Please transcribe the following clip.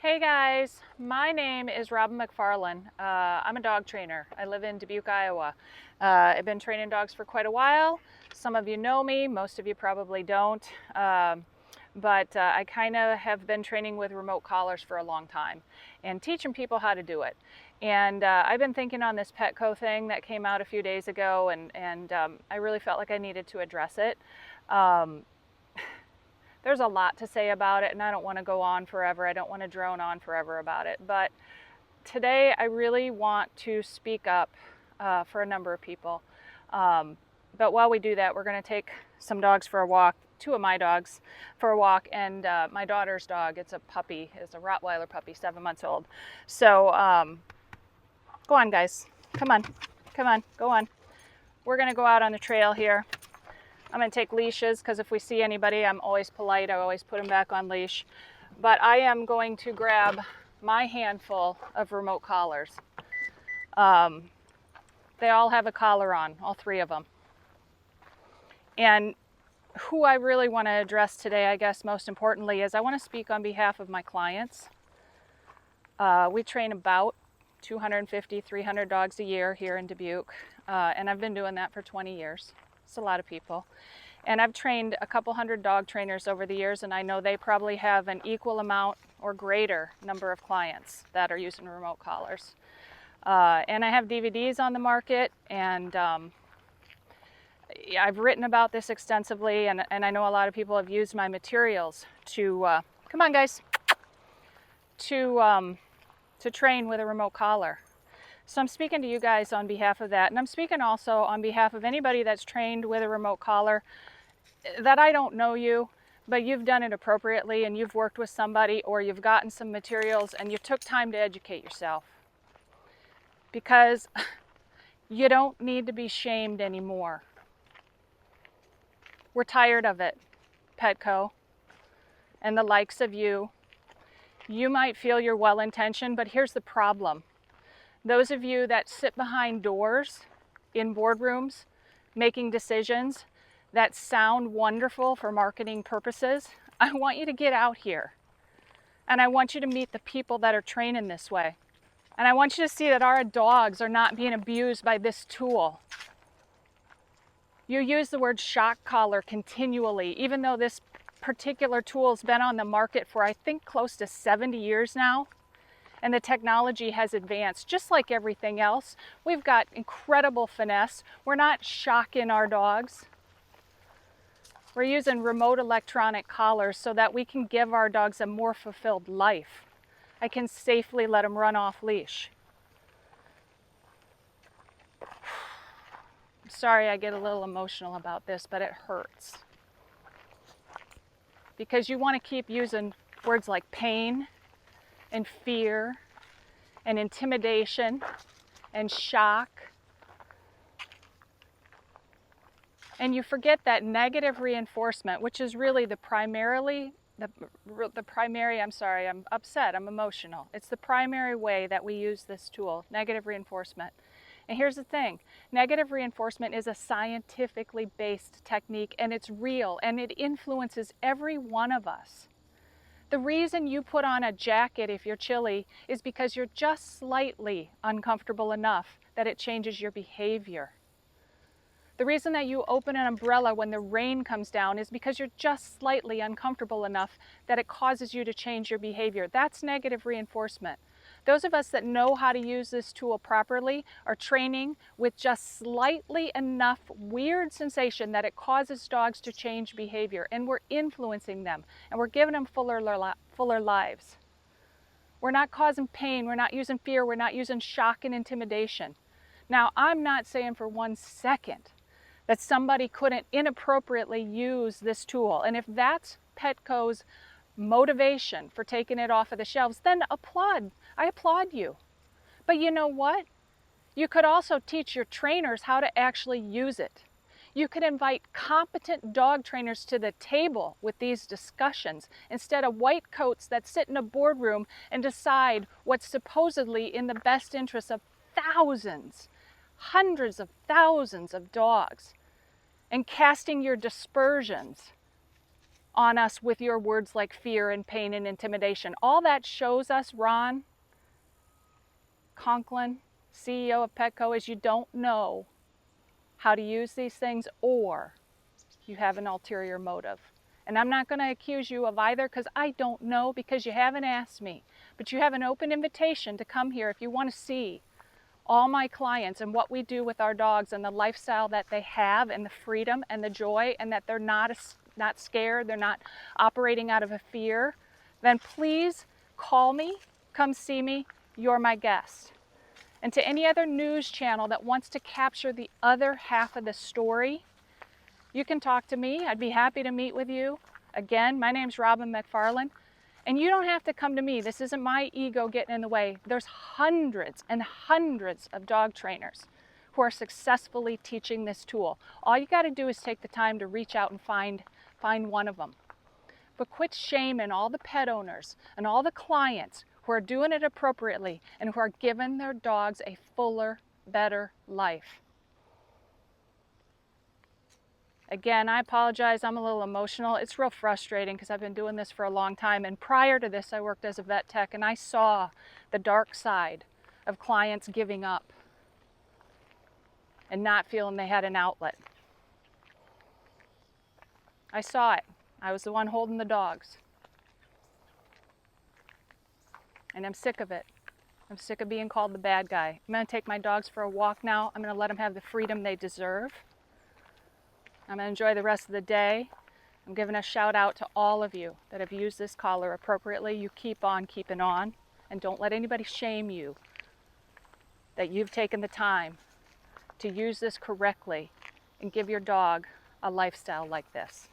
Hey guys, my name is Robin McFarlane. I'm a dog trainer. I live in Dubuque, Iowa. I've been training dogs for quite a while. Some of you know me, most of you probably don't. But I kind of have been training with remote collars for a long time and teaching people how to do it. And I've been thinking on this Petco thing that came out a few days ago, and I really felt like I needed to address it. There's a lot to say about it, and I don't want to go on forever. I don't want to drone on forever about it. But today I really want to speak up for a number of people. But while we do that, we're going to take some dogs for a walk, two of my dogs for a walk, and my daughter's dog. It's a puppy. It's a Rottweiler puppy, 7 months old. So go on, guys. Come on. Come on. Go on. We're going to go out on the trail here. I'm going to take leashes because if we see anybody, I'm always polite. I always put them back on leash. But I am going to grab my handful of remote collars. They all have a collar on, all three of them. And who I really want to address today, I guess most importantly, is I want to speak on behalf of my clients. We train about 250, 300 dogs a year here in Dubuque. And I've been doing that for 20 years. It's a lot of people. And I've trained a couple hundred dog trainers over the years, and I know they probably have an equal amount or greater number of clients that are using remote collars. And I have DVDs on the market, and I've written about this extensively, and I know a lot of people have used my materials to, come on guys, to train with a remote collar. So I'm speaking to you guys on behalf of that, and I'm speaking also on behalf of anybody that's trained with a remote collar that I don't know you, but you've done it appropriately and you've worked with somebody or you've gotten some materials and you took time to educate yourself. Because you don't need to be shamed anymore. We're tired of it, Petco, and the likes of you. You might feel you're well-intentioned, but here's the problem. Those of you that sit behind doors in boardrooms making decisions that sound wonderful for marketing purposes, I want you to get out here. And I want you to meet the people that are training this way. And I want you to see that our dogs are not being abused by this tool. You use the word shock collar continually, even though this particular tool has been on the market for I think close to 70 years now. And the technology has advanced just like everything else. We've got incredible finesse. We're not shocking our dogs. We're using remote electronic collars so that we can give our dogs a more fulfilled life. I can safely let them run off leash. I'm sorry I get a little emotional about this, but it hurts. Because you want to keep using words like pain, and fear, and intimidation, and shock. And you forget that negative reinforcement, which is really the primary, I'm sorry, I'm upset, I'm emotional. It's the primary way that we use this tool, negative reinforcement. And here's the thing, negative reinforcement is a scientifically based technique, and it's real, and it influences every one of us. The reason you put on a jacket if you're chilly is because you're just slightly uncomfortable enough that it changes your behavior. The reason that you open an umbrella when the rain comes down is because you're just slightly uncomfortable enough that it causes you to change your behavior. That's negative reinforcement. Those of us that know how to use this tool properly are training with just slightly enough weird sensation that it causes dogs to change behavior, and we're influencing them, and we're giving them fuller lives. We're not causing pain, we're not using fear, we're not using shock and intimidation. Now, I'm not saying for 1 second that somebody couldn't inappropriately use this tool, and if that's Petco's motivation for taking it off of the shelves, then I applaud you. But you know what? You could also teach your trainers how to actually use it. You could invite competent dog trainers to the table with these discussions instead of white coats that sit in a boardroom and decide what's supposedly in the best interest of thousands, hundreds of thousands of dogs, and casting your dispersions on us with your words like fear and pain and intimidation. All that shows us, Ron Coughlin, CEO of Petco, is you don't know how to use these things, or you have an ulterior motive. And I'm not going to accuse you of either, because I don't know, because you haven't asked me. But you have an open invitation to come here if you want to see all my clients and what we do with our dogs and the lifestyle that they have and the freedom and the joy, and that they're not scared, they're not operating out of a fear. Then please call me, come see me, you're my guest. And to any other news channel that wants to capture the other half of the story, you can talk to me. I'd be happy to meet with you. Again, my name's Robin McFarland, and you don't have to come to me. This isn't my ego getting in the way. There's hundreds and hundreds of dog trainers who are successfully teaching this tool. All you got to do is take the time to reach out and find one of them. But quit shaming all the pet owners and all the clients who are doing it appropriately and who are giving their dogs a fuller, better life. Again, I apologize, I'm a little emotional. It's real frustrating because I've been doing this for a long time, and prior to this I worked as a vet tech, and I saw the dark side of clients giving up and not feeling they had an outlet. I saw it. I was the one holding the dogs. And I'm sick of it. I'm sick of being called the bad guy. I'm going to take my dogs for a walk now. I'm going to let them have the freedom they deserve. I'm going to enjoy the rest of the day. I'm giving a shout out to all of you that have used this collar appropriately. You keep on keeping on, and don't let anybody shame you that you've taken the time to use this correctly and give your dog a lifestyle like this.